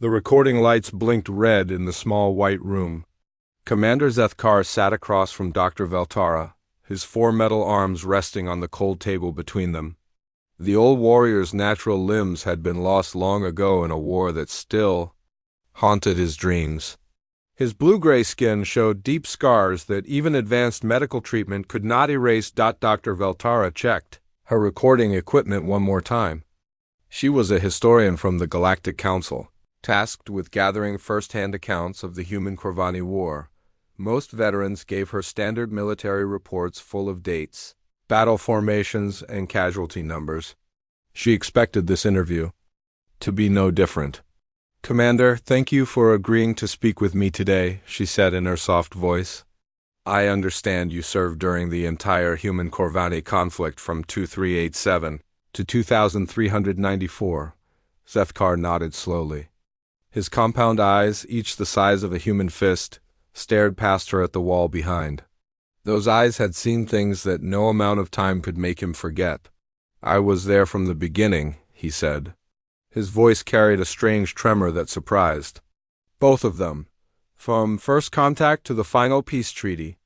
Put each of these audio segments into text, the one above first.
The recording lights blinked red in the small white room. Commander Zethkar sat across from Dr. Veltara, his four metal arms resting on the cold table between them. The old warrior's natural limbs had been lost long ago in a war that still haunted his dreams. His blue-gray skin showed deep scars that even advanced medical treatment could not erase. Dr. Veltara checked her recording equipment one more time. She was a historian from the Galactic Council, tasked with gathering first-hand accounts of the human Corvani War. Most veterans gave her standard military reports full of dates, battle formations, and casualty numbers. She expected this interview to be no different. "Commander, thank you for agreeing to speak with me today," she said in her soft voice. "I understand you served during the entire human Corvani conflict from 2387 to 2394. Zethkar nodded slowly. His compound eyes, each the size of a human fist, stared past her at the wall behind. Those eyes had seen things that no amount of time could make him forget. "I was there from the beginning," he said. His voice carried a strange tremor that surprised. "Both of them. From first contact to the final peace treaty.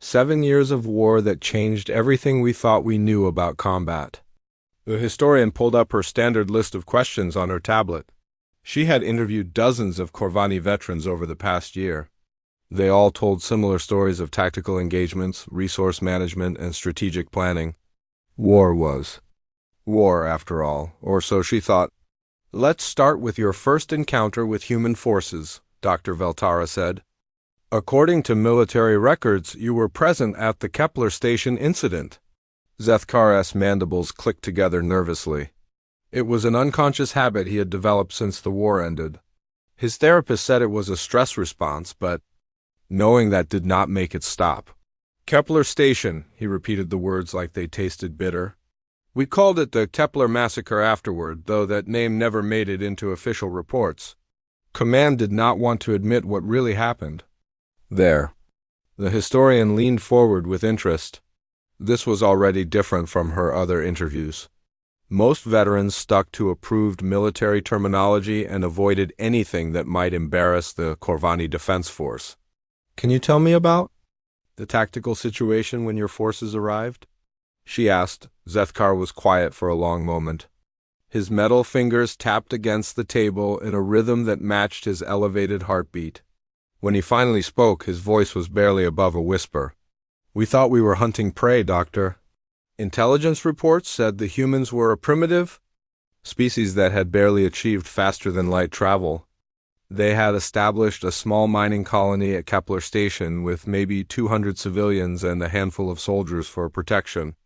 7 years of war that changed everything we thought we knew about combat." The historian pulled up her standard list of questions on her tablet. She had interviewed dozens of Corvani veterans over the past year. They all told similar stories of tactical engagements, resource management, and strategic planning. War was war, after all, or so she thought. "Let's start with your first encounter with human forces," Dr. Veltara said. "According to military records, you were present at the Kepler Station incident." Zethkar's mandibles clicked together nervously. It was an unconscious habit he had developed since the war ended. His therapist said it was a stress response, but knowing that did not make it stop. "Kepler Station," he repeated the words like they tasted bitter. "We called it the Kepler Massacre afterward, though that name never made it into official reports. Command did not want to admit what really happened." There. The historian leaned forward with interest. This was already different from her other interviews. Most veterans stuck to approved military terminology and avoided anything that might embarrass the Corvani Defense Force. "Can you tell me about the tactical situation when your forces arrived?" she asked. Zethkar was quiet for a long moment. His metal fingers tapped against the table in a rhythm that matched his elevated heartbeat. When he finally spoke, his voice was barely above a whisper. "We thought we were hunting prey, Doctor. Intelligence reports said the humans were a primitive species that had barely achieved faster-than-light travel. They had established a small mining colony at Kepler Station with maybe 200 civilians and a handful of soldiers for protection."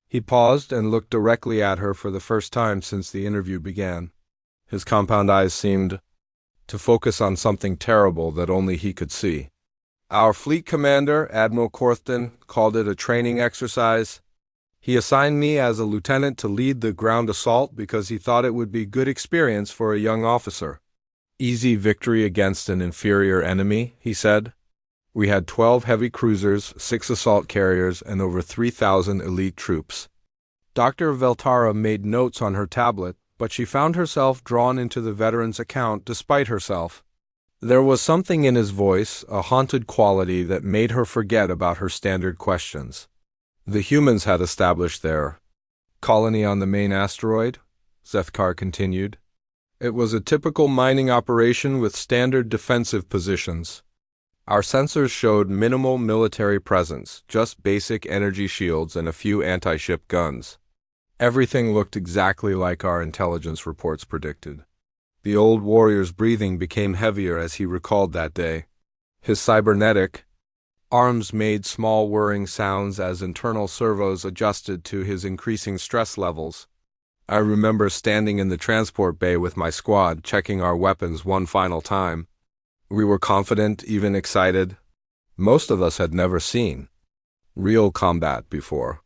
He paused and looked directly at her for the first time since the interview began. His compound eyes seemed to focus on something terrible that only he could see. "Our fleet commander, Admiral Korthton, called it a training exercise. He assigned me as a lieutenant to lead the ground assault because he thought it would be good experience for a young officer. Easy victory against an inferior enemy," he said. "We had 12 heavy cruisers, 6 assault carriers, and over 3,000 elite troops." Dr. Veltara made notes on her tablet, but she found herself drawn into the veteran's account despite herself. There was something in his voice, a haunted quality that made her forget about her standard questions. "The humans had established their colony on the main asteroid," Zethkar continued. "It was a typical mining operation with standard defensive positions. Our sensors showed minimal military presence, just basic energy shields and a few anti-ship guns. Everything looked exactly like our intelligence reports predicted." The old warrior's breathing became heavier as he recalled that day. His cybernetic arms made small whirring sounds as internal servos adjusted to his increasing stress levels. "I remember standing in the transport bay with my squad, checking our weapons one final time. We were confident, even excited. Most of us had never seen real combat before.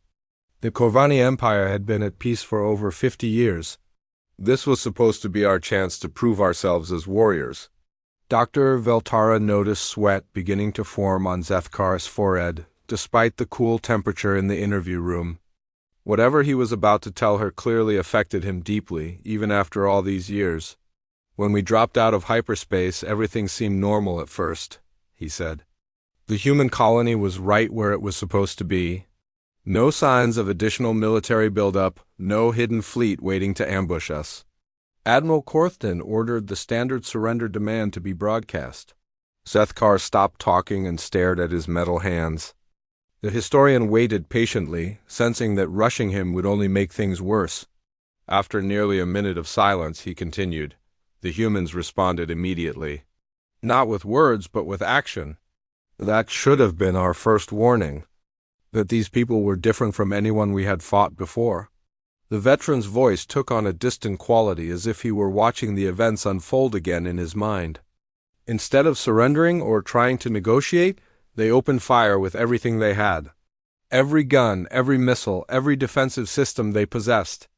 The Corvani Empire had been at peace for over 50 years. This was supposed to be our chance to prove ourselves as warriors." Dr. Veltara noticed sweat beginning to form on Zethkar's forehead, despite the cool temperature in the interview room. Whatever he was about to tell her clearly affected him deeply, even after all these years. When we dropped out of hyperspace, everything seemed normal at first, he said. The human colony was right where it was supposed to be. No signs of additional military buildup, no hidden fleet waiting to ambush us. Admiral Korthon ordered the standard surrender demand to be broadcast. Zethkar stopped talking and stared at his metal hands. The historian waited patiently, sensing that rushing him would only make things worse. After nearly a minute of silence, he continued. The humans responded immediately. Not with words, but with action. That should have been our first warning. That these people were different from anyone we had fought before. The veteran's voice took on a distant quality, as if he were watching the events unfold again in his mind. Instead of surrendering or trying to negotiate, they opened fire with everything they had. Every gun, every missile, every defensive system they possessed.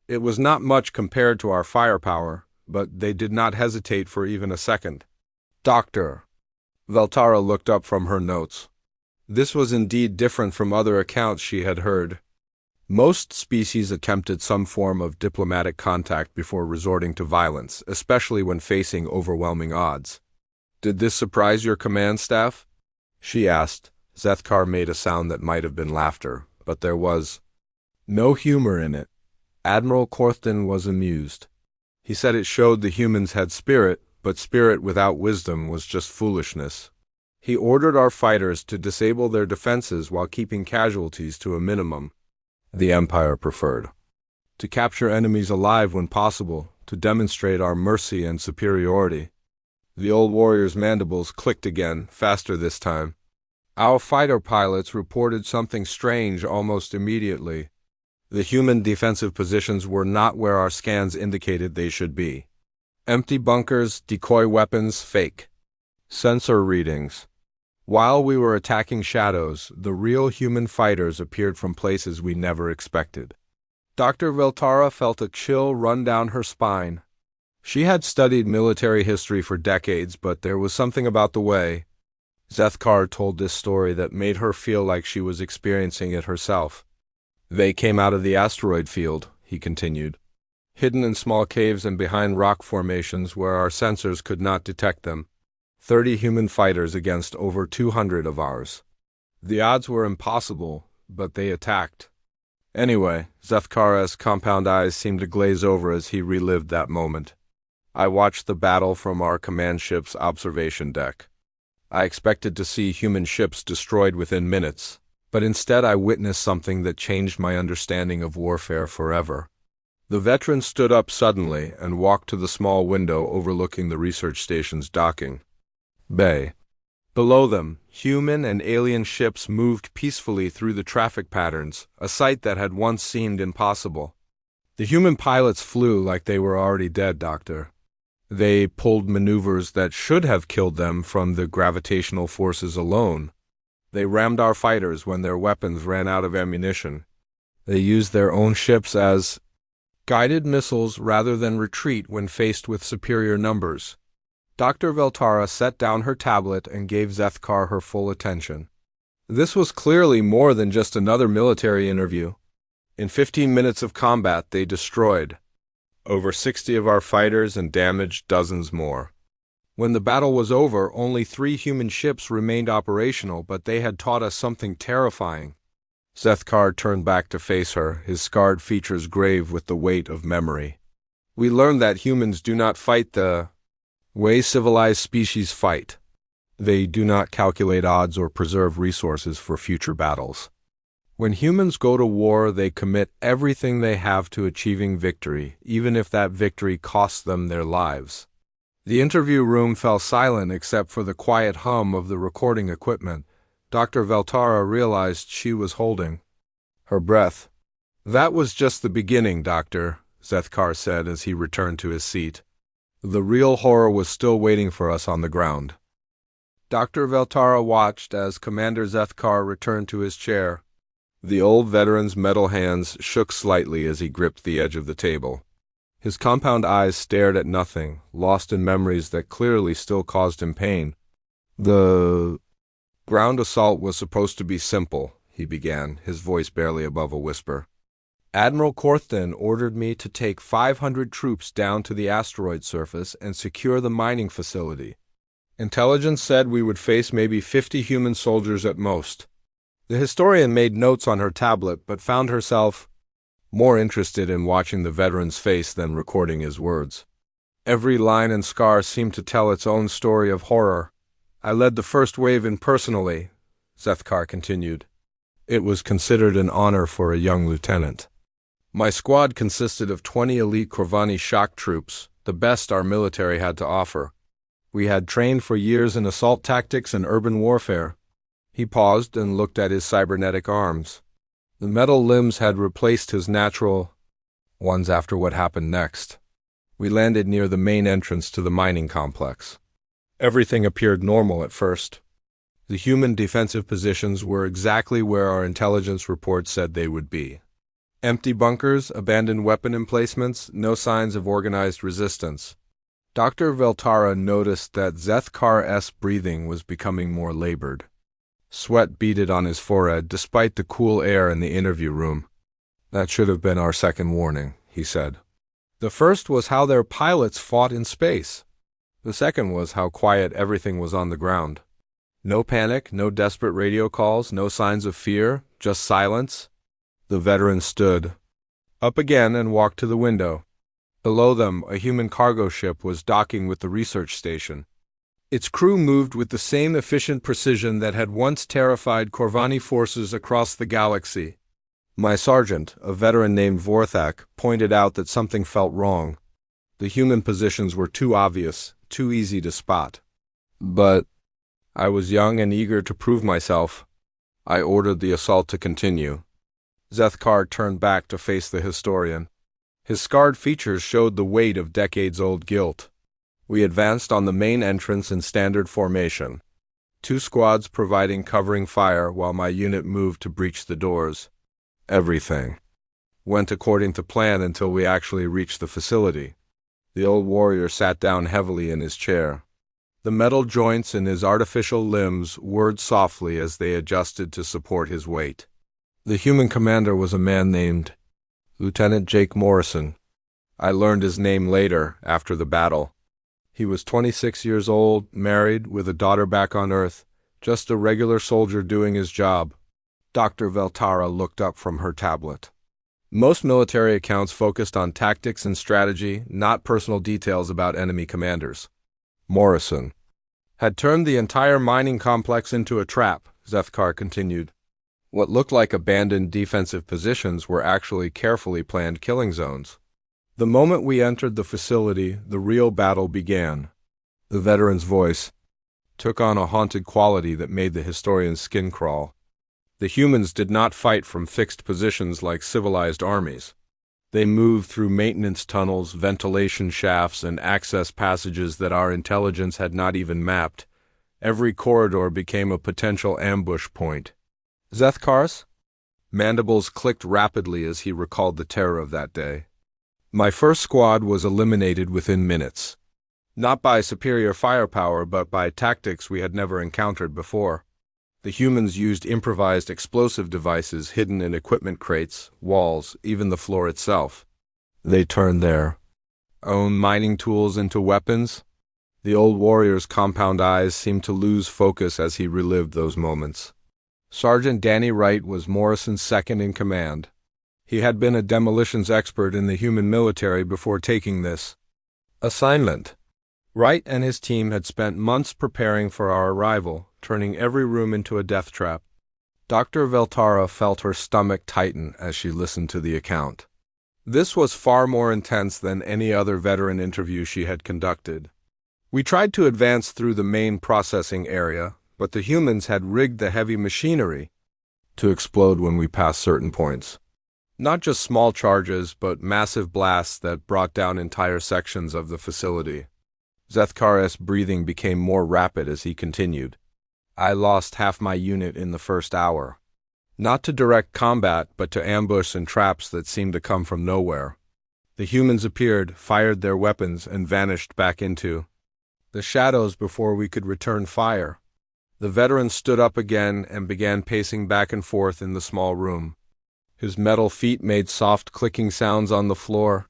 It was not much compared to our firepower, but they did not hesitate for even a second. Doctor. Veltara looked up from her notes. This was indeed different from other accounts she had heard. Most species attempted some form of diplomatic contact before resorting to violence, especially when facing overwhelming odds. Did this surprise your command staff? She asked. Zethkar made a sound that might have been laughter, but there was no humor in it. Admiral Korthon was amused. He said it showed the humans had spirit, but spirit without wisdom was just foolishness. He ordered our fighters to disable their defenses while keeping casualties to a minimum. The Empire preferred to capture enemies alive when possible, to demonstrate our mercy and superiority. The old warrior's mandibles clicked again, faster this time. Our fighter pilots reported something strange almost immediately. The human defensive positions were not where our scans indicated they should be. Empty bunkers, decoy weapons, fake. Sensor readings. While we were attacking shadows, the real human fighters appeared from places we never expected. Dr. Veltara felt a chill run down her spine. She had studied military history for decades, but there was something about the way Zethkar told this story that made her feel like she was experiencing it herself. They came out of the asteroid field, he continued, hidden in small caves and behind rock formations where our sensors could not detect them. 30 human fighters against over 200 of ours. The odds were impossible, but they attacked. Anyway, Zethkar's compound eyes seemed to glaze over as he relived that moment. I watched the battle from our command ship's observation deck. I expected to see human ships destroyed within minutes, but instead I witnessed something that changed my understanding of warfare forever. The veteran stood up suddenly and walked to the small window overlooking the research station's docking bay. Below them, human and alien ships moved peacefully through the traffic patterns, a sight that had once seemed impossible. The human pilots flew like they were already dead, Doctor. They pulled maneuvers that should have killed them from the gravitational forces alone. They rammed our fighters when their weapons ran out of ammunition. They used their own ships as guided missiles rather than retreat when faced with superior numbers. Dr. Veltara set down her tablet and gave Zethkar her full attention. This was clearly more than just another military interview. In 15 minutes of combat, they destroyed over 60 of our fighters and damaged dozens more. When the battle was over, only 3 human ships remained operational, but they had taught us something terrifying. Zethkar turned back to face her, his scarred features grave with the weight of memory. We learned that humans do not fight the way civilized species fight. They do not calculate odds or preserve resources for future battles. When humans go to war, they commit everything they have to achieving victory, even if that victory costs them their lives. The interview room fell silent except for the quiet hum of the recording equipment. Dr. Veltara realized she was holding her breath. That was just the beginning, Doctor, Zethkar said as he returned to his seat. The real horror was still waiting for us on the ground. Dr. Veltara watched as Commander Zethkar returned to his chair. The old veteran's metal hands shook slightly as he gripped the edge of the table. His compound eyes stared at nothing, lost in memories that clearly still caused him pain. The ground assault was supposed to be simple, he began, his voice barely above a whisper. Admiral Korthen ordered me to take 500 troops down to the asteroid surface and secure the mining facility. Intelligence said we would face maybe 50 human soldiers at most. The historian made notes on her tablet, but found herself more interested in watching the veteran's face than recording his words. Every line and scar seemed to tell its own story of horror. I led the first wave in personally, Zethkar continued. It was considered an honor for a young lieutenant. My squad consisted of 20 elite Corvani shock troops, the best our military had to offer. We had trained for years in assault tactics and urban warfare. He paused and looked at his cybernetic arms. The metal limbs had replaced his natural ones after what happened next. We landed near the main entrance to the mining complex. Everything appeared normal at first. The human defensive positions were exactly where our intelligence report said they would be. Empty bunkers, abandoned weapon emplacements, no signs of organized resistance. Dr. Veltara noticed that Zethkar's breathing was becoming more labored. Sweat beaded on his forehead despite the cool air in the interview room. That should have been our second warning, he said. The first was how their pilots fought in space. The second was how quiet everything was on the ground. No panic, no desperate radio calls, no signs of fear, just silence. The veteran stood up again and walked to the window. Below them, a human cargo ship was docking with the research station. Its crew moved with the same efficient precision that had once terrified Corvani forces across the galaxy. My sergeant, a veteran named Vorthak, pointed out that something felt wrong. The human positions were too obvious, too easy to spot. But I was young and eager to prove myself. I ordered the assault to continue. Zethkar turned back to face the historian. His scarred features showed the weight of decades-old guilt. We advanced on the main entrance in standard formation, 2 squads providing covering fire while my unit moved to breach the doors. Everything went according to plan until we actually reached the facility. The old warrior sat down heavily in his chair. The metal joints in his artificial limbs whirred softly as they adjusted to support his weight. The human commander was a man named Lieutenant Jake Morrison. I learned his name later, after the battle. He was 26 years old, married, with a daughter back on Earth, just a regular soldier doing his job. Dr. Veltara looked up from her tablet. Most military accounts focused on tactics and strategy, not personal details about enemy commanders. Morrison had turned the entire mining complex into a trap, Zethkar continued. What looked like abandoned defensive positions were actually carefully planned killing zones. The moment we entered the facility, the real battle began. The veteran's voice took on a haunted quality that made the historian's skin crawl. The humans did not fight from fixed positions like civilized armies. They moved through maintenance tunnels, ventilation shafts, and access passages that our intelligence had not even mapped. Every corridor became a potential ambush point. Zethkar's mandibles clicked rapidly as he recalled the terror of that day. My first squad was eliminated within minutes. Not by superior firepower, but by tactics we had never encountered before. The humans used improvised explosive devices hidden in equipment crates, walls, even the floor itself. They turned their own mining tools into weapons. The old warrior's compound eyes seemed to lose focus as he relived those moments. Sergeant Danny Wright was Morrison's second in command. He had been a demolitions expert in the human military before taking this assignment. Wright and his team had spent months preparing for our arrival, turning every room into a death trap. Dr. Veltara felt her stomach tighten as she listened to the account. This was far more intense than any other veteran interview she had conducted. We tried to advance through the main processing area, but the humans had rigged the heavy machinery to explode when we passed certain points. Not just small charges, but massive blasts that brought down entire sections of the facility. Zethkar's breathing became more rapid as he continued. I lost half my unit in the first hour. Not to direct combat, but to ambush and traps that seemed to come from nowhere. The humans appeared, fired their weapons, and vanished back into the shadows before we could return fire. The veteran stood up again and began pacing back and forth in the small room. His metal feet made soft clicking sounds on the floor.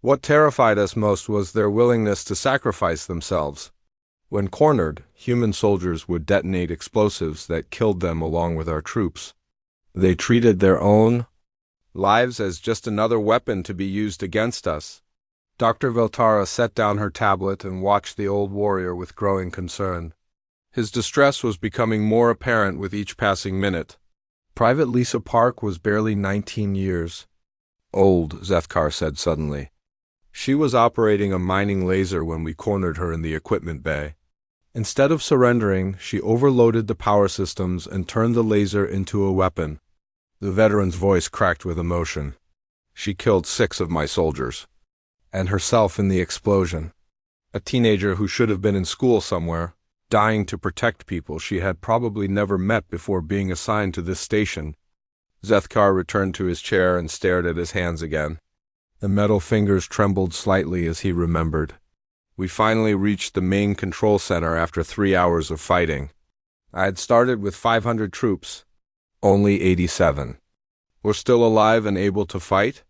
What terrified us most was their willingness to sacrifice themselves. When cornered, human soldiers would detonate explosives that killed them along with our troops. They treated their own lives as just another weapon to be used against us. Dr. Veltara set down her tablet and watched the old warrior with growing concern. His distress was becoming more apparent with each passing minute. Private Lisa Park was barely 19 years old, Zethkar said suddenly. She was operating a mining laser when we cornered her in the equipment bay. Instead of surrendering, she overloaded the power systems and turned the laser into a weapon. The veteran's voice cracked with emotion. She killed 6 of my soldiers, and herself in the explosion. A teenager who should have been in school somewhere, dying to protect people she had probably never met before being assigned to this station. Zethkar returned to his chair and stared at his hands again. The metal fingers trembled slightly as he remembered. We finally reached the main control center after 3 hours of fighting. I had started with 500 troops. Only 87 were still alive and able to fight.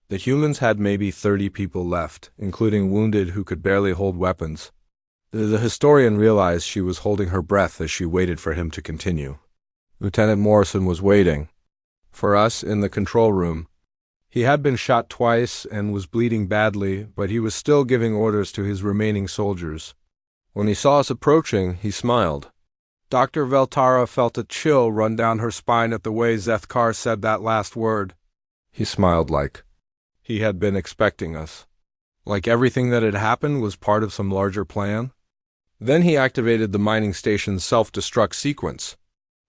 The humans had maybe 30 people left, including wounded who could barely hold weapons. The historian realized she was holding her breath as she waited for him to continue. Lieutenant Morrison was waiting for us in the control room. He had been shot twice and was bleeding badly, but he was still giving orders to his remaining soldiers. When he saw us approaching, he smiled. Dr. Veltara felt a chill run down her spine at the way Zethkar said that last word. He smiled like he had been expecting us. Like everything that had happened was part of some larger plan. Then he activated the mining station's self-destruct sequence.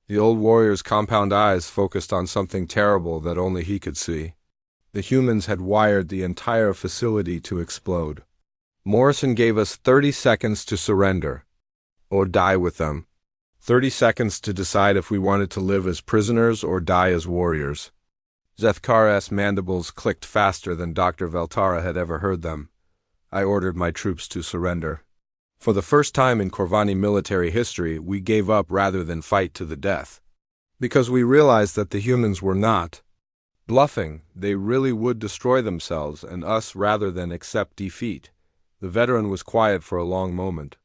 The old warrior's compound eyes focused on something terrible that only he could see. The humans had wired the entire facility to explode. Morrison gave us 30 seconds to surrender, or die with them. 30 seconds to decide if we wanted to live as prisoners or die as warriors. Zethkar's mandibles clicked faster than Dr. Veltara had ever heard them. I ordered my troops to surrender. For the first time in Corvani military history, we gave up rather than fight to the death. Because we realized that the humans were not bluffing. They really would destroy themselves and us rather than accept defeat. The veteran was quiet for a long moment.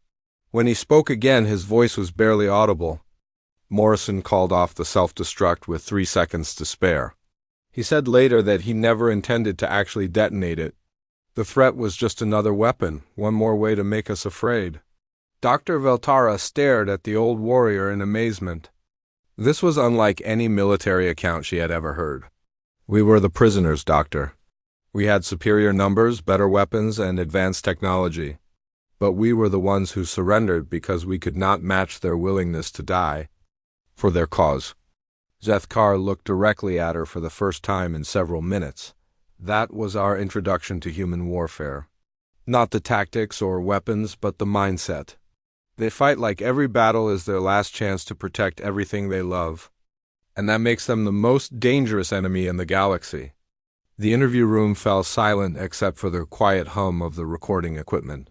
When he spoke again, his voice was barely audible. Morrison called off the self-destruct with 3 seconds to spare. He said later that he never intended to actually detonate it. The threat was just another weapon, one more way to make us afraid. Dr. Veltara stared at the old warrior in amazement. This was unlike any military account she had ever heard. We were the prisoners, Doctor. We had superior numbers, better weapons, and advanced technology. But we were the ones who surrendered because we could not match their willingness to die for their cause. Zethkar looked directly at her for the first time in several minutes. That was our introduction to human warfare. Not the tactics or weapons, but the mindset. They fight like every battle is their last chance to protect everything they love. And that makes them the most dangerous enemy in the galaxy. The interview room fell silent except for the quiet hum of the recording equipment.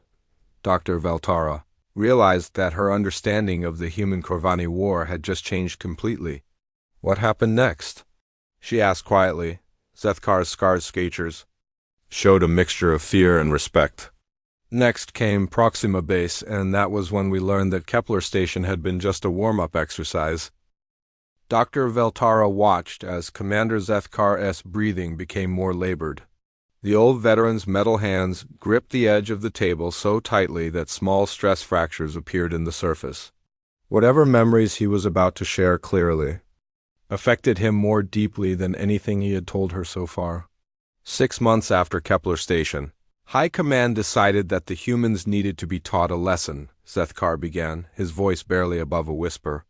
Dr. Veltara realized that her understanding of the human Corvani War had just changed completely. What happened next? She asked quietly. Zethkar's scarred sketchers showed a mixture of fear and respect. Next came Proxima Base, and that was when we learned that Kepler Station had been just a warm-up exercise. Dr. Veltara watched as Commander Zethkar's breathing became more labored. The old veteran's metal hands gripped the edge of the table so tightly that small stress fractures appeared in the surface. Whatever memories he was about to share clearly affected him more deeply than anything he had told her so far. 6 months after Kepler Station, High Command decided that the humans needed to be taught a lesson, Zethkar began, his voice barely above a whisper.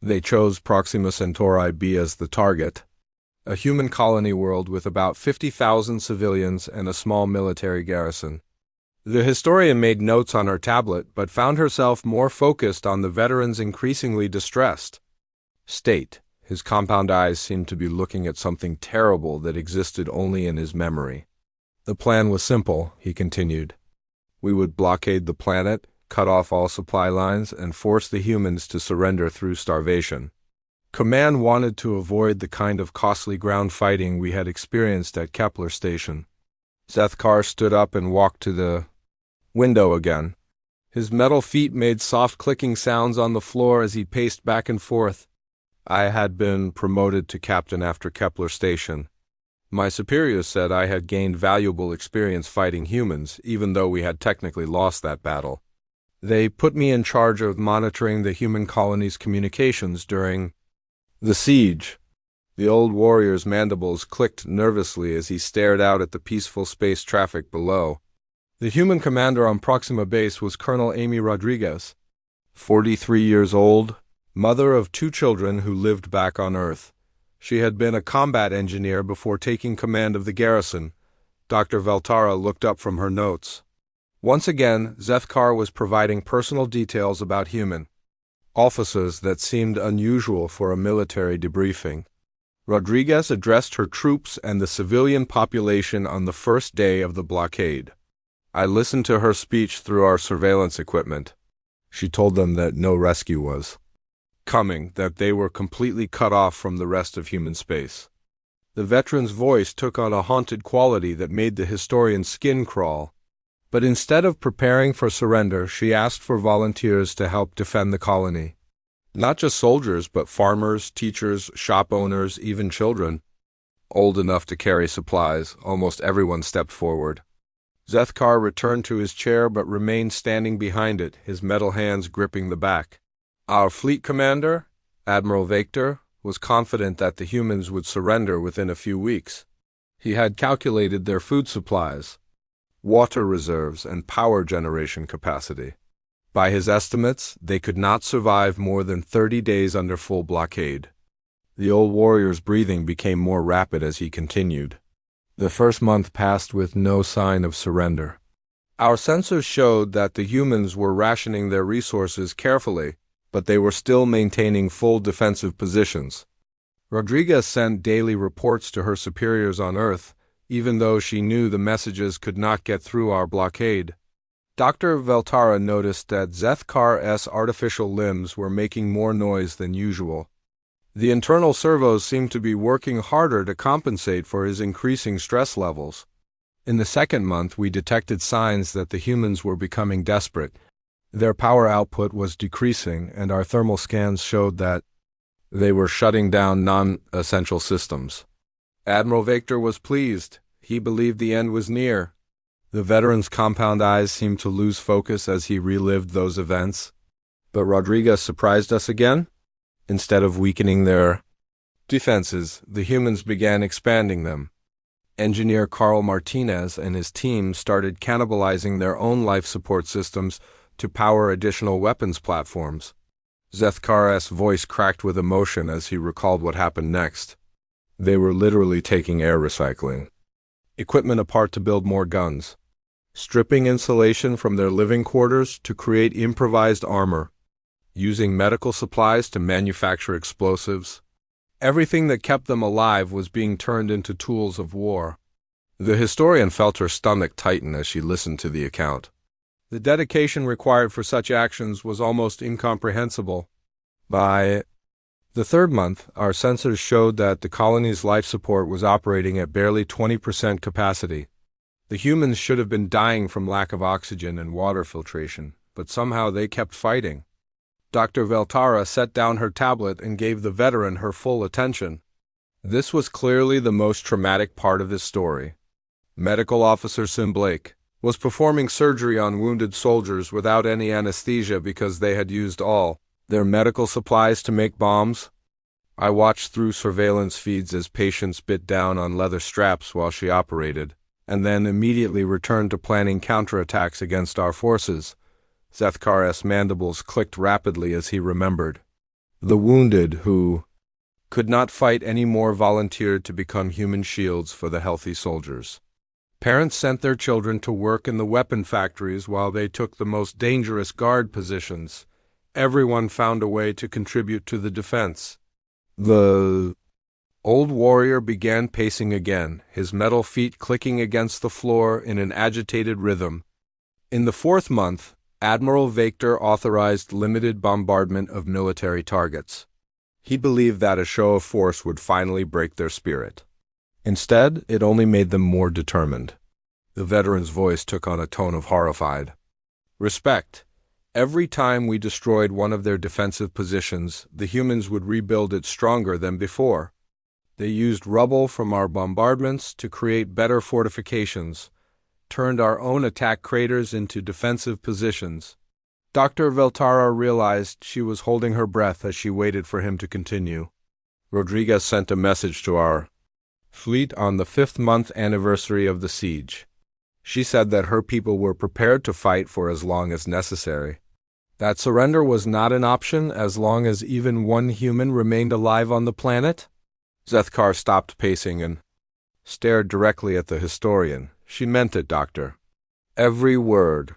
They chose Proxima Centauri B as the target, a human colony world with about 50,000 civilians and a small military garrison. The historian made notes on her tablet, but found herself more focused on the veteran's increasingly distressed state. His compound eyes seemed to be looking at something terrible that existed only in his memory. The plan was simple, he continued. We would blockade the planet, cut off all supply lines, and force the humans to surrender through starvation. Command wanted to avoid the kind of costly ground fighting we had experienced at Kepler Station. Zethkar stood up and walked to the window again. His metal feet made soft clicking sounds on the floor as he paced back and forth. I had been promoted to captain after Kepler Station. My superiors said I had gained valuable experience fighting humans, even though we had technically lost that battle. They put me in charge of monitoring the human colony's communications during the siege. The old warrior's mandibles clicked nervously as he stared out at the peaceful space traffic below. The human commander on Proxima Base was Colonel Amy Rodriguez, 43 years old, mother of 2 children who lived back on Earth. She had been a combat engineer before taking command of the garrison. Dr. Veltara looked up from her notes. Once again, Zethkar was providing personal details about human officers that seemed unusual for a military debriefing. Rodriguez addressed her troops and the civilian population on the first day of the blockade. I listened to her speech through our surveillance equipment. She told them that no rescue was coming, that they were completely cut off from the rest of human space. The veteran's voice took on a haunted quality that made the historian's skin crawl. But instead of preparing for surrender, she asked for volunteers to help defend the colony. Not just soldiers, but farmers, teachers, shop owners, even children. Old enough to carry supplies, almost everyone stepped forward. Zethkar returned to his chair but remained standing behind it, his metal hands gripping the back. Our fleet commander, Admiral Victor, was confident that the humans would surrender within a few weeks. He had calculated their food supplies, water reserves, and power generation capacity. By his estimates, they could not survive more than 30 days under full blockade. The old warrior's breathing became more rapid as he continued. The first month passed with no sign of surrender. Our sensors showed that the humans were rationing their resources carefully, but they were still maintaining full defensive positions. Rodriguez sent daily reports to her superiors on Earth, even though she knew the messages could not get through our blockade. Dr. Veltara noticed that Zethkar's artificial limbs were making more noise than usual. The internal servos seemed to be working harder to compensate for his increasing stress levels. In the second month, we detected signs that the humans were becoming desperate. Their power output was decreasing, and our thermal scans showed that they were shutting down non-essential systems. Admiral Victor was pleased. He believed the end was near. The veteran's compound eyes seemed to lose focus as he relived those events. But Rodriguez surprised us again. Instead of weakening their defenses, the humans began expanding them. Engineer Carl Martinez and his team started cannibalizing their own life support systems to power additional weapons platforms. Zethkar's voice cracked with emotion as he recalled what happened next. They were literally taking air recycling equipment apart to build more guns, stripping insulation from their living quarters to create improvised armor, using medical supplies to manufacture explosives. Everything that kept them alive was being turned into tools of war. The historian felt her stomach tighten as she listened to the account. The dedication required for such actions was almost incomprehensible. By the third month, our sensors showed that the colony's life support was operating at barely 20% capacity. The humans should have been dying from lack of oxygen and water filtration, but somehow they kept fighting. Dr. Veltara set down her tablet and gave the veteran her full attention. This was clearly the most traumatic part of his story. Medical Officer Sim Blake was performing surgery on wounded soldiers without any anesthesia because they had used all their medical supplies to make bombs. I watched through surveillance feeds as patients bit down on leather straps while she operated, and then immediately returned to planning counterattacks against our forces. Zethkar's mandibles clicked rapidly as he remembered. The wounded who could not fight anymore volunteered to become human shields for the healthy soldiers. Parents sent their children to work in the weapon factories while they took the most dangerous guard positions. Everyone found a way to contribute to the defense. The old warrior began pacing again, his metal feet clicking against the floor in an agitated rhythm. In the fourth month, Admiral Victor authorized limited bombardment of military targets. He believed that a show of force would finally break their spirit. Instead, it only made them more determined. The veteran's voice took on a tone of horrified respect. Every time we destroyed one of their defensive positions, the humans would rebuild it stronger than before. They used rubble from our bombardments to create better fortifications, turned our own attack craters into defensive positions. Dr. Veltara realized she was holding her breath as she waited for him to continue. Rodriguez sent a message to our fleet on the 5th-month anniversary of the siege. She said that her people were prepared to fight for as long as necessary. That surrender was not an option as long as even one human remained alive on the planet? Zethkar stopped pacing and stared directly at the historian. She meant it, Doctor. Every word.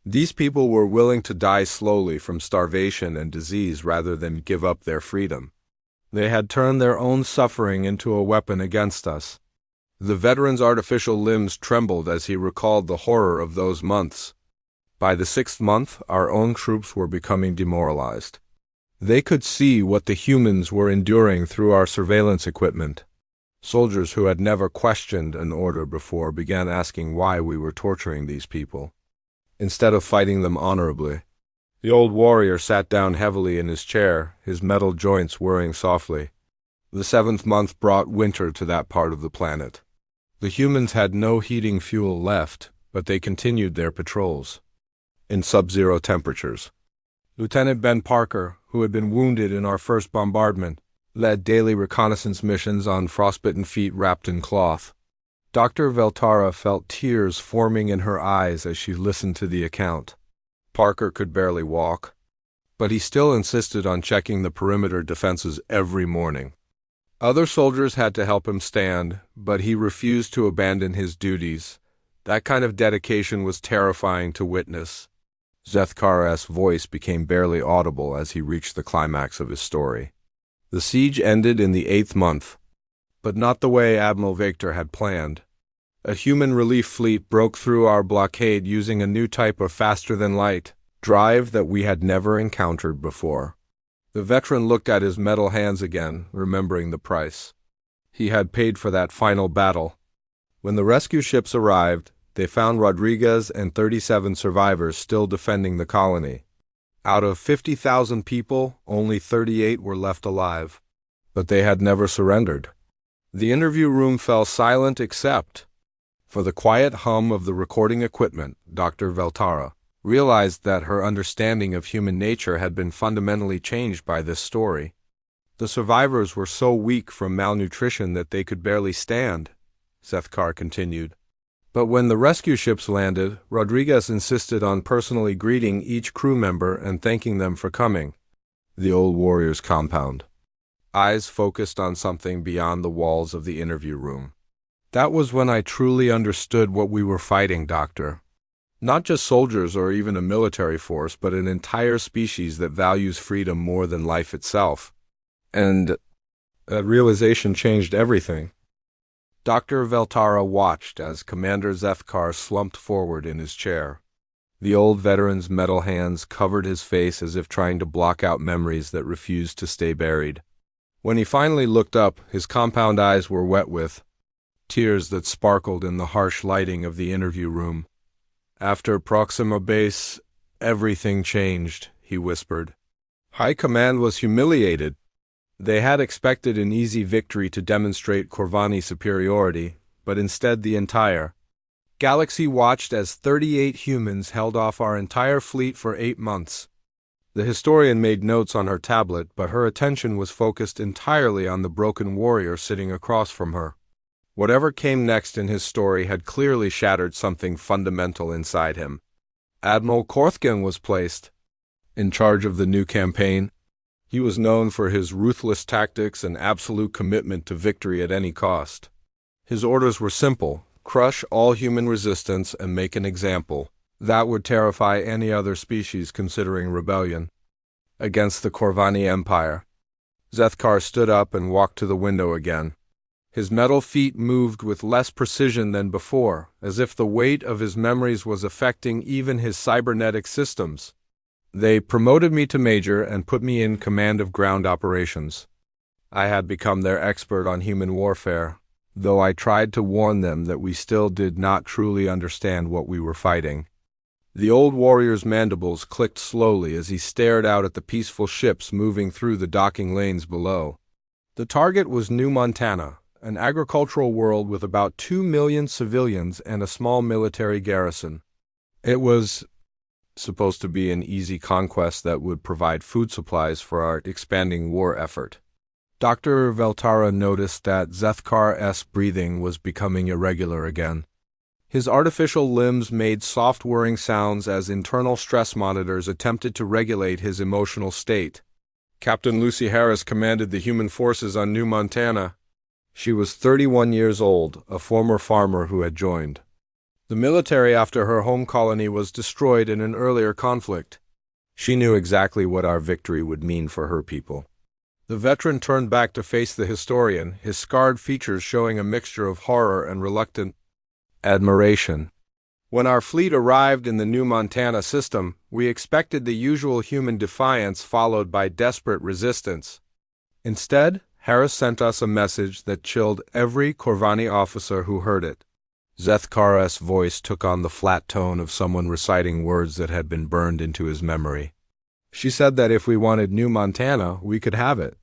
These people were willing to die slowly from starvation and disease rather than give up their freedom. They had turned their own suffering into a weapon against us. The veteran's artificial limbs trembled as he recalled the horror of those months. By the 6th month, our own troops were becoming demoralized. They could see what the humans were enduring through our surveillance equipment. Soldiers who had never questioned an order before began asking why we were torturing these people, instead of fighting them honorably. The old warrior sat down heavily in his chair, his metal joints whirring softly. The 7th month brought winter to that part of the planet. The humans had no heating fuel left, but they continued their patrols in sub-zero temperatures. Lieutenant Ben Parker, who had been wounded in our first bombardment, led daily reconnaissance missions on frostbitten feet wrapped in cloth. Dr. Veltara felt tears forming in her eyes as she listened to the account. Parker could barely walk, but he still insisted on checking the perimeter defenses every morning. Other soldiers had to help him stand, but he refused to abandon his duties. That kind of dedication was terrifying to witness. Zethkar's voice became barely audible as he reached the climax of his story. The siege ended in the 8th month, but not the way Admiral Victor had planned. A human relief fleet broke through our blockade using a new type of faster-than-light drive that we had never encountered before. The veteran looked at his metal hands again, remembering the price he had paid for that final battle. When the rescue ships arrived, they found Rodriguez and 37 survivors still defending the colony. Out of 50,000 people, only 38 were left alive. But they had never surrendered. The interview room fell silent except for the quiet hum of the recording equipment. Dr. Veltara realized that her understanding of human nature had been fundamentally changed by this story. The survivors were so weak from malnutrition that they could barely stand, Zethkar continued. But when the rescue ships landed, Rodriguez insisted on personally greeting each crew member and thanking them for coming. The old warrior's compound. Eyes focused on something beyond the walls of the interview room. That was when I truly understood what we were fighting, Doctor. Not just soldiers or even a military force, but an entire species that values freedom more than life itself. And that realization changed everything. Dr. Veltara watched as Commander Zethkar slumped forward in his chair. The old veteran's metal hands covered his face as if trying to block out memories that refused to stay buried. When he finally looked up, his compound eyes were wet with tears that sparkled in the harsh lighting of the interview room. After Proxima Base, everything changed, he whispered. High Command was humiliated. They had expected an easy victory to demonstrate Corvani superiority, but instead the entire galaxy watched as 38 humans held off our entire fleet for 8 months. The historian made notes on her tablet, but her attention was focused entirely on the broken warrior sitting across from her. Whatever came next in his story had clearly shattered something fundamental inside him. Admiral Korthgen was placed in charge of the new campaign. He was known for his ruthless tactics and absolute commitment to victory at any cost. His orders were simple: crush all human resistance and make an example. That would terrify any other species considering rebellion against the Corvani Empire. Zethkar stood up and walked to the window again. His metal feet moved with less precision than before, as if the weight of his memories was affecting even his cybernetic systems. They promoted me to major and put me in command of ground operations. I had become their expert on human warfare, though I tried to warn them that we still did not truly understand what we were fighting. The old warrior's mandibles clicked slowly as he stared out at the peaceful ships moving through the docking lanes below. The target was New Montana, an agricultural world with about 2 million civilians and a small military garrison. It was supposed to be an easy conquest that would provide food supplies for our expanding war effort. Dr. Veltara noticed that Zethkar's breathing was becoming irregular again. His artificial limbs made soft whirring sounds as internal stress monitors attempted to regulate his emotional state. Captain Lucy Harris commanded the human forces on New Montana. She was 31 years old, a former farmer who had joined. The military after her home colony was destroyed in an earlier conflict. She knew exactly what our victory would mean for her people. The veteran turned back to face the historian, his scarred features showing a mixture of horror and reluctant admiration. When our fleet arrived in the New Montana system, we expected the usual human defiance followed by desperate resistance. Instead, Harris sent us a message that chilled every Corvani officer who heard it. Zethkar's voice took on the flat tone of someone reciting words that had been burned into his memory. She said that if we wanted New Montana, we could have it,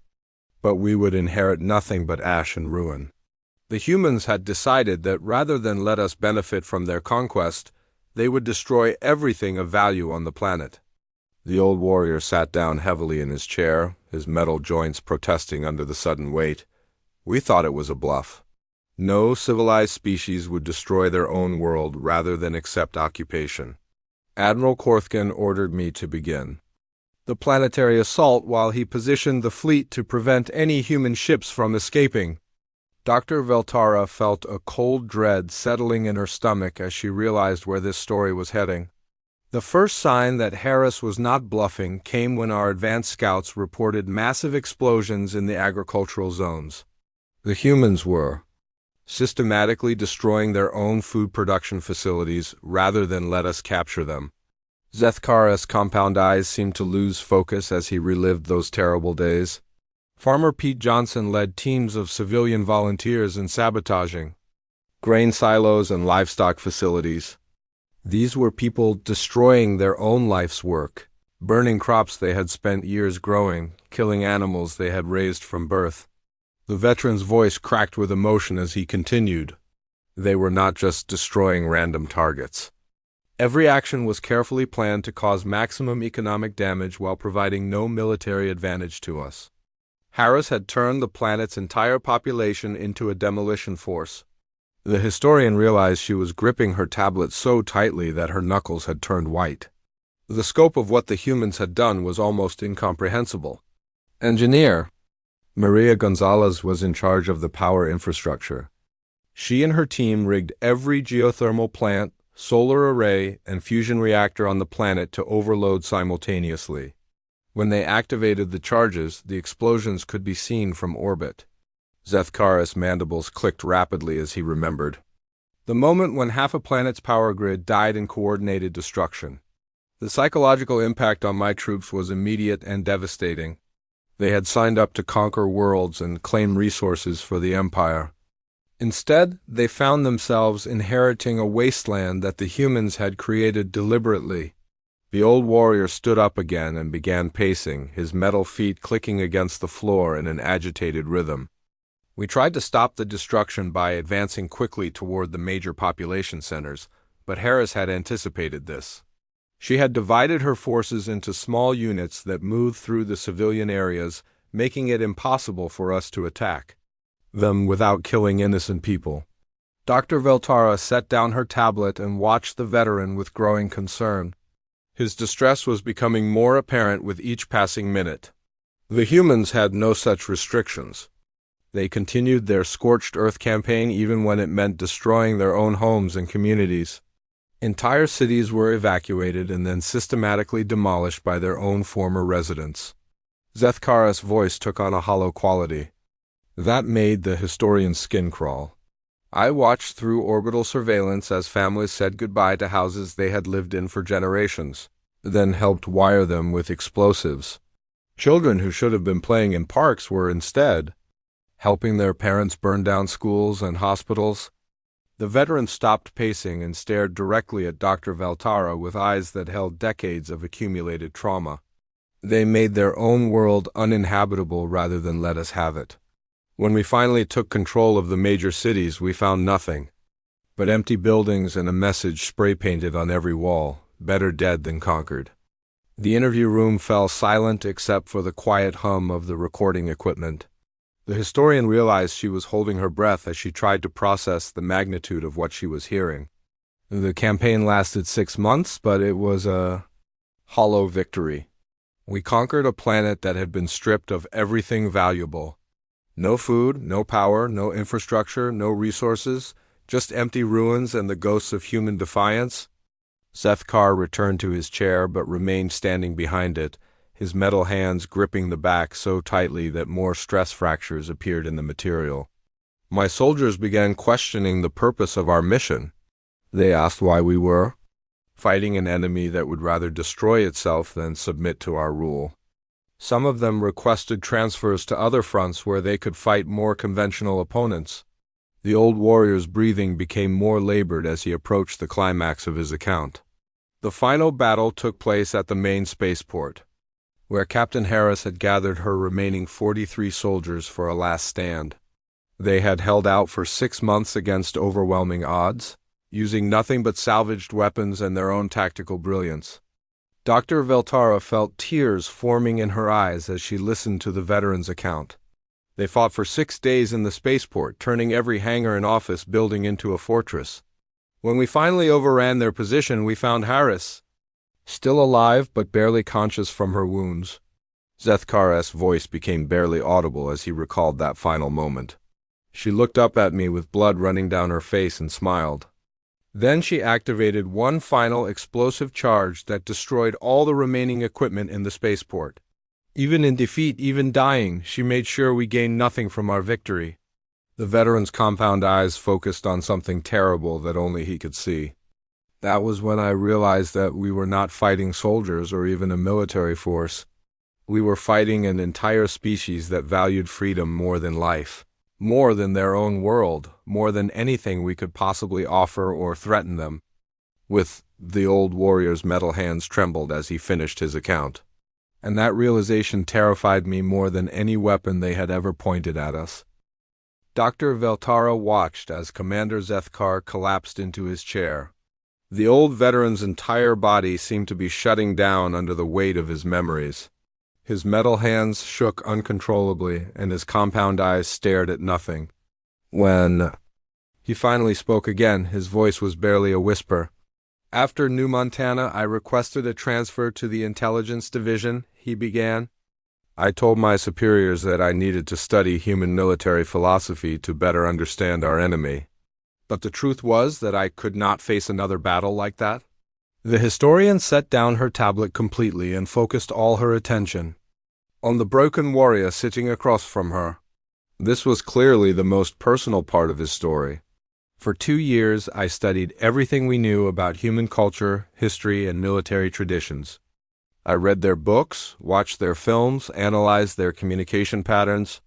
but we would inherit nothing but ash and ruin. The humans had decided that rather than let us benefit from their conquest, they would destroy everything of value on the planet. The old warrior sat down heavily in his chair, his metal joints protesting under the sudden weight. We thought it was a bluff. No civilized species would destroy their own world rather than accept occupation. Admiral Korthkin ordered me to begin the planetary assault while he positioned the fleet to prevent any human ships from escaping. Dr. Veltara felt a cold dread settling in her stomach as she realized where this story was heading. The first sign that Harris was not bluffing came when our advanced scouts reported massive explosions in the agricultural zones. The humans were systematically destroying their own food production facilities rather than let us capture them. Zethkar's compound eyes seemed to lose focus as he relived those terrible days. Farmer Pete Johnson led teams of civilian volunteers in sabotaging grain silos and livestock facilities. These were people destroying their own life's work, burning crops they had spent years growing, killing animals they had raised from birth. The veteran's voice cracked with emotion as he continued. They were not just destroying random targets. Every action was carefully planned to cause maximum economic damage while providing no military advantage to us. Harris had turned the planet's entire population into a demolition force. The historian realized she was gripping her tablet so tightly that her knuckles had turned white. The scope of what the humans had done was almost incomprehensible. Engineer Maria Gonzalez was in charge of the power infrastructure. She and her team rigged every geothermal plant, solar array, and fusion reactor on the planet to overload simultaneously. When they activated the charges, the explosions could be seen from orbit. Zethkar's mandibles clicked rapidly as he remembered. The moment when half a planet's power grid died in coordinated destruction. The psychological impact on my troops was immediate and devastating. They had signed up to conquer worlds and claim resources for the Empire. Instead, they found themselves inheriting a wasteland that the humans had created deliberately. The old warrior stood up again and began pacing, his metal feet clicking against the floor in an agitated rhythm. We tried to stop the destruction by advancing quickly toward the major population centers, but Harris had anticipated this. She had divided her forces into small units that moved through the civilian areas, making it impossible for us to attack them without killing innocent people. Dr. Veltara set down her tablet and watched the veteran with growing concern. His distress was becoming more apparent with each passing minute. The humans had no such restrictions. They continued their scorched earth campaign even when it meant destroying their own homes and communities. Entire cities were evacuated and then systematically demolished by their own former residents. Zethkar's voice took on a hollow quality. That made the historian's skin crawl. I watched through orbital surveillance as families said goodbye to houses they had lived in for generations. then helped wire them with explosives. Children who should have been playing in parks were instead helping their parents burn down schools and hospitals. The veteran stopped pacing and stared directly at Dr. Valtara with eyes that held decades of accumulated trauma. They made their own world uninhabitable rather than let us have it. When we finally took control of the major cities, we found nothing but empty buildings and a message spray-painted on every wall, better dead than conquered. The interview room fell silent except for the quiet hum of the recording equipment. The historian realized she was holding her breath as she tried to process the magnitude of what she was hearing. The campaign lasted 6 months, but it was a hollow victory. We conquered a planet that had been stripped of everything valuable. No food, no power, no infrastructure, no resources, just empty ruins and the ghosts of human defiance. Zethkar returned to his chair but remained standing behind it, his metal hands gripping the back so tightly that more stress fractures appeared in the material. My soldiers began questioning the purpose of our mission. They asked why we were fighting an enemy that would rather destroy itself than submit to our rule. Some of them requested transfers to other fronts where they could fight more conventional opponents. The old warrior's breathing became more labored as he approached the climax of his account. The final battle took place at the main spaceport, where Captain Harris had gathered her remaining 43 soldiers for a last stand. They had held out for 6 months against overwhelming odds, using nothing but salvaged weapons and their own tactical brilliance. Dr. Veltara felt tears forming in her eyes as she listened to the veteran's account. They fought for 6 days in the spaceport, turning every hangar and office building into a fortress. When we finally overran their position, we found Harris, still alive but barely conscious from her wounds. Zethkar's voice became barely audible as he recalled that final moment. She looked up at me with blood running down her face and smiled. Then she activated one final explosive charge that destroyed all the remaining equipment in the spaceport. Even in defeat, even dying, she made sure we gained nothing from our victory. The veteran's compound eyes focused on something terrible that only he could see. That was when I realized that we were not fighting soldiers or even a military force. We were fighting an entire species that valued freedom more than life, more than their own world, more than anything we could possibly offer or threaten them. With the old warrior's metal hands trembled as he finished his account. And that realization terrified me more than any weapon they had ever pointed at us. Dr. Veltara watched as Commander Zethkar collapsed into his chair. The old veteran's entire body seemed to be shutting down under the weight of his memories. His metal hands shook uncontrollably, and his compound eyes stared at nothing. When he finally spoke again, his voice was barely a whisper. "After New Montana, I requested a transfer to the Intelligence Division," he began. "I told my superiors that I needed to study human military philosophy to better understand our enemy. But the truth was that I could not face another battle like that." The historian set down her tablet completely and focused all her attention on the broken warrior sitting across from her. This was clearly the most personal part of his story. For 2 years, I studied everything we knew about human culture, history, and military traditions. I read their books, watched their films, analyzed their communication patterns.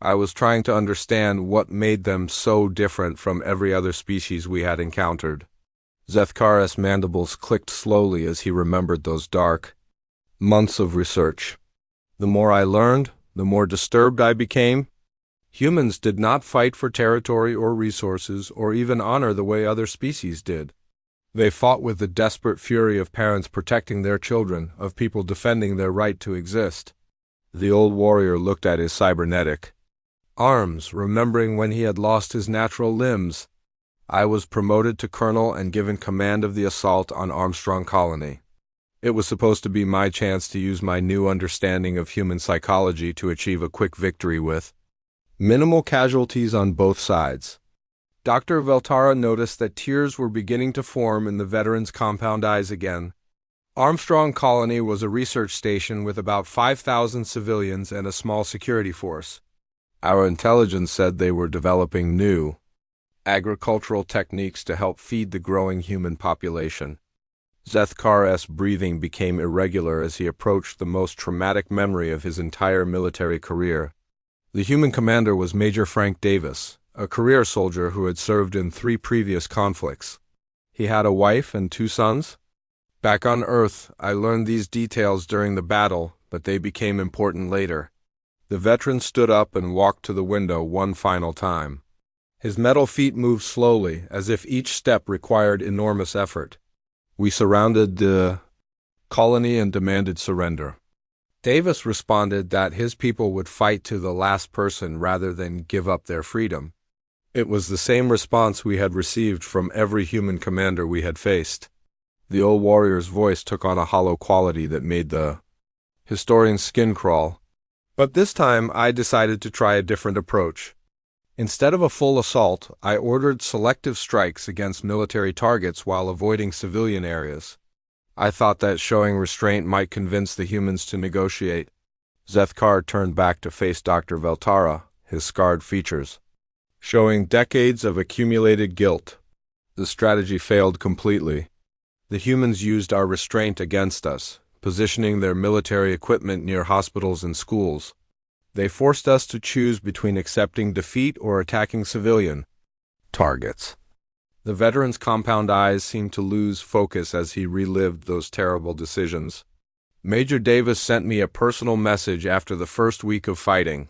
I was trying to understand what made them so different from every other species we had encountered. Zethkar's mandibles clicked slowly as he remembered those dark months of research. The more I learned, the more disturbed I became. Humans did not fight for territory or resources or even honor the way other species did. They fought with the desperate fury of parents protecting their children, of people defending their right to exist. The old warrior looked at his cybernetic arms, remembering when he had lost his natural limbs. I was promoted to colonel and given command of the assault on Armstrong Colony. It was supposed to be my chance to use my new understanding of human psychology to achieve a quick victory with minimal casualties on both sides. Dr. Veltara noticed that tears were beginning to form in the veteran's compound eyes again. Armstrong Colony was a research station with about 5,000 civilians and a small security force. Our intelligence said they were developing new agricultural techniques to help feed the growing human population. Zethkar's breathing became irregular as he approached the most traumatic memory of his entire military career. The human commander was Major Frank Davis, a career soldier who had served in 3 previous conflicts. He had a wife and 2 sons. Back on Earth, I learned these details during the battle, but they became important later. The veteran stood up and walked to the window one final time. His metal feet moved slowly, as if each step required enormous effort. We surrounded the colony and demanded surrender. Davis responded that his people would fight to the last person rather than give up their freedom. It was the same response we had received from every human commander we had faced. The old warrior's voice took on a hollow quality that made the historian's skin crawl. But this time I decided to try a different approach. Instead of a full assault, I ordered selective strikes against military targets while avoiding civilian areas. I thought that showing restraint might convince the humans to negotiate. Zethkar turned back to face Dr. Veltara, his scarred features showing decades of accumulated guilt. The strategy failed completely. The humans used our restraint against us, positioning their military equipment near hospitals and schools. They forced us to choose between accepting defeat or attacking civilian targets. The veteran's compound eyes seemed to lose focus as he relived those terrible decisions. Major Davis sent me a personal message after the first week of fighting.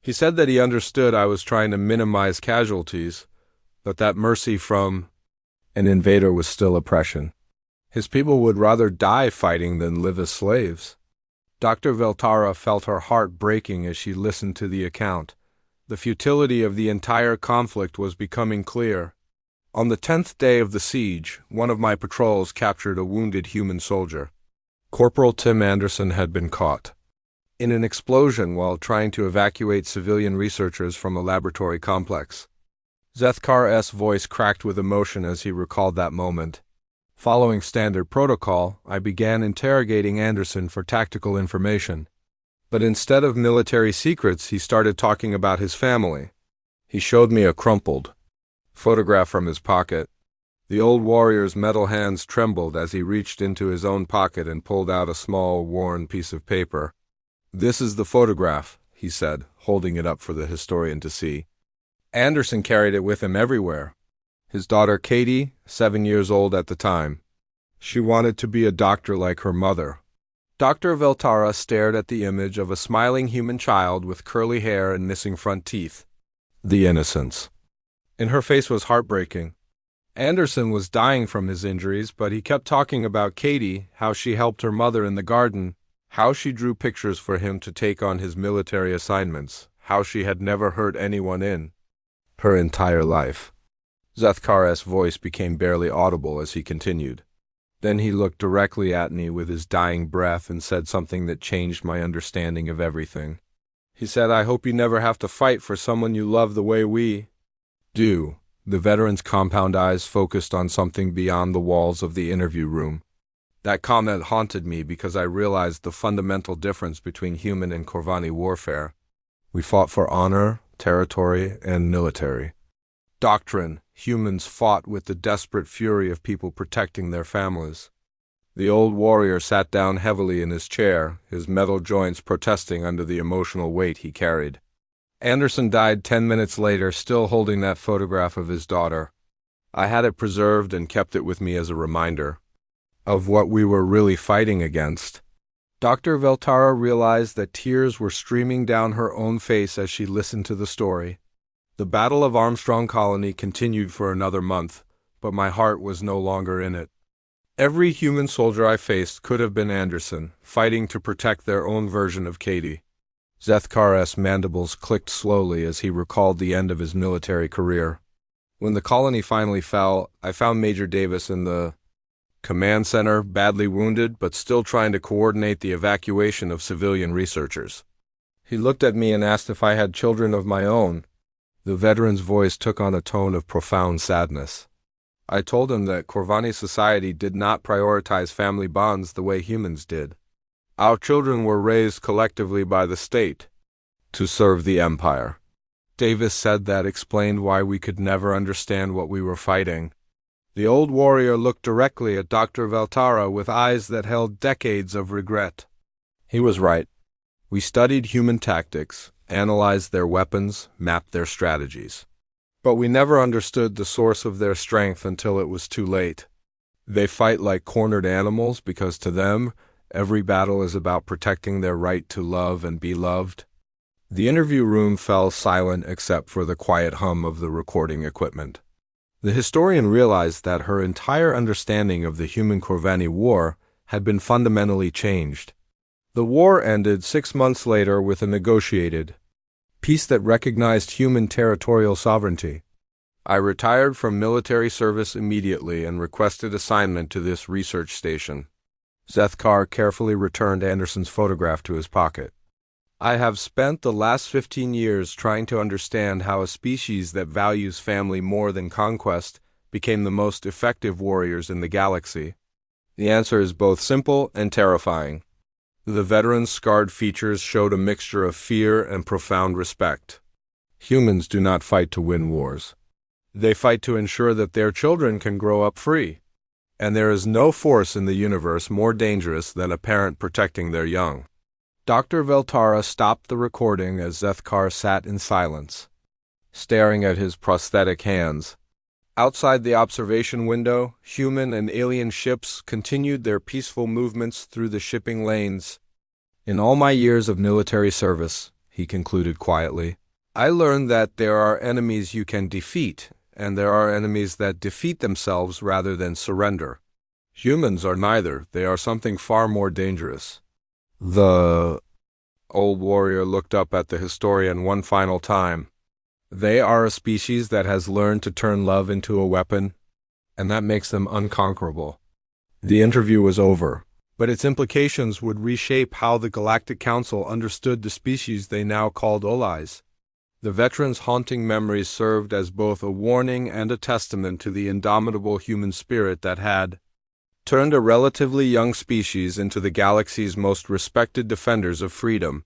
He said that he understood I was trying to minimize casualties, but that mercy from an invader was still oppression. His people would rather die fighting than live as slaves. Dr. Veltara felt her heart breaking as she listened to the account. The futility of the entire conflict was becoming clear. On the 10th day of the siege, one of my patrols captured a wounded human soldier. Corporal Tim Anderson had been caught in an explosion while trying to evacuate civilian researchers from a laboratory complex. Zethkar's voice cracked with emotion as he recalled that moment. Following standard protocol, I began interrogating Anderson for tactical information. But instead of military secrets, he started talking about his family. He showed me a crumpled photograph from his pocket. The old warrior's metal hands trembled as he reached into his own pocket and pulled out a small, worn piece of paper. "This is the photograph," he said, holding it up for the historian to see. Anderson carried it with him everywhere. His daughter Katie, 7 years old at the time. She wanted to be a doctor like her mother. Dr. Veltara stared at the image of a smiling human child with curly hair and missing front teeth. The innocence in her face was heartbreaking. Anderson was dying from his injuries, but he kept talking about Katie, how she helped her mother in the garden, how she drew pictures for him to take on his military assignments, how she had never hurt anyone in her entire life. Zethkar's voice became barely audible as he continued. Then he looked directly at me with his dying breath and said something that changed my understanding of everything. He said, "I hope you never have to fight for someone you love the way we do." The veteran's compound eyes focused on something beyond the walls of the interview room. That comment haunted me because I realized the fundamental difference between human and Corvani warfare. We fought for honor, territory, and military doctrine. Humans fought with the desperate fury of people protecting their families. The old warrior sat down heavily in his chair, his metal joints protesting under the emotional weight he carried. Anderson died 10 minutes later, still holding that photograph of his daughter. I had it preserved and kept it with me as a reminder of what we were really fighting against. Dr. Veltara realized that tears were streaming down her own face as she listened to the story. The Battle of Armstrong Colony continued for another month, but my heart was no longer in it. Every human soldier I faced could have been Anderson, fighting to protect their own version of Katie. Zethkar's mandibles clicked slowly as he recalled the end of his military career. When the colony finally fell, I found Major Davis in the command center, badly wounded, but still trying to coordinate the evacuation of civilian researchers. He looked at me and asked if I had children of my own. The veteran's voice took on a tone of profound sadness. I told him that Corvani society did not prioritize family bonds the way humans did. Our children were raised collectively by the state to serve the empire. Davis said that explained why we could never understand what we were fighting. The old warrior looked directly at Dr. Veltara with eyes that held decades of regret. He was right. We studied human tactics, analyzed their weapons, mapped their strategies. But we never understood the source of their strength until it was too late. They fight like cornered animals because to them, every battle is about protecting their right to love and be loved. The interview room fell silent except for the quiet hum of the recording equipment. The historian realized that her entire understanding of the human Corvani War had been fundamentally changed. The war ended 6 months later with a negotiated peace that recognized human territorial sovereignty. I retired from military service immediately and requested assignment to this research station. Zethkar carefully returned Anderson's photograph to his pocket. I have spent the last 15 years trying to understand how a species that values family more than conquest became the most effective warriors in the galaxy. The answer is both simple and terrifying. The veteran's scarred features showed a mixture of fear and profound respect. Humans do not fight to win wars. They fight to ensure that their children can grow up free. And there is no force in the universe more dangerous than a parent protecting their young. Dr. Veltara stopped the recording as Zethkar sat in silence, staring at his prosthetic hands. Outside the observation window, human and alien ships continued their peaceful movements through the shipping lanes. In all my years of military service, he concluded quietly, I learned that there are enemies you can defeat, and there are enemies that defeat themselves rather than surrender. Humans are neither. They are something far more dangerous. The old warrior looked up at the historian one final time. They are a species that has learned to turn love into a weapon, and that makes them unconquerable. The interview was over, but its implications would reshape how the Galactic Council understood the species they now called allies. The veteran's haunting memories served as both a warning and a testament to the indomitable human spirit that had turned a relatively young species into the galaxy's most respected defenders of freedom.